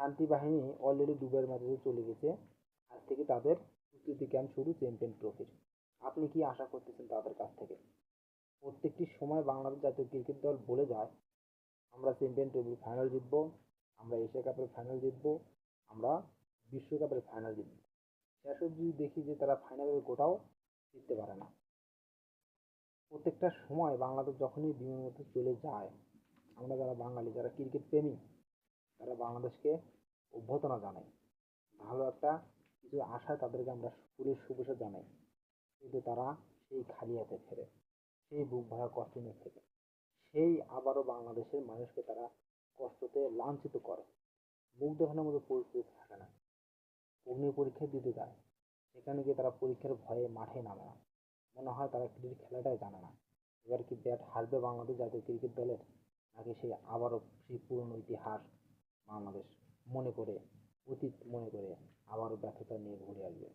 শান্তি বাহিনী অলরেডি ডুবের মাঝে চলে গেছে। আজ থেকে তাদের প্রস্তুতি ক্যাম্প শুরু চ্যাম্পিয়ন ট্রফির। আপনি কি আশা করতেছেন তাদের কাছ থেকে? প্রত্যেকটি সময় বাংলাদেশ জাতীয় ক্রিকেট দল বলে যায় আমরা চ্যাম্পিয়ন ট্রফির ফাইনাল জিতবো, আমরা এশিয়া কাপের ফাইনাল জিতবো, আমরা বিশ্বকাপের ফাইনাল জিতবো। শেষ অবধি দেখি যে তারা ফাইনালের গোটাও জিততে পারে না। প্রত্যেকটা সময় বাংলাদেশ যখনই বিমানবন্দর চলে যায়, আমরা যারা বাঙালি, যারা ক্রিকেট প্রেমী, তারা বাংলাদেশকে অভ্যর্থনা জানাই, ভালো একটা কিছু আশায় তাদেরকে আমরা ফুলের শুভেচ্ছা জানাই। কিন্তু তারা সেই খালি হাতে ফেরে, সেই বুক ভরা কষ্ট নিয়ে ফেরে, সেই আবারও বাংলাদেশের মানুষকে তারা কষ্টতে লাঞ্ছিত করে। মুখ দেখানোর মতো পরিস্থিতি থাকে না। অগ্নি পরীক্ষা দিতে যায়, সেখানে গিয়ে তারা পরীক্ষার ভয়ে মাঠে নামে না। মনে হয় তারা ক্রিকেট খেলাটাই জানে না। এবার কি ব্যাট হারবে বাংলাদেশ জাতীয় ক্রিকেট দলের, নাকি সেই আবারও সেই পুরনো ইতিহাস বাংলাদেশ মনে করে, অতীত মনে করে আবারও ব্যর্থতা নিয়ে ঘুরে আসবে?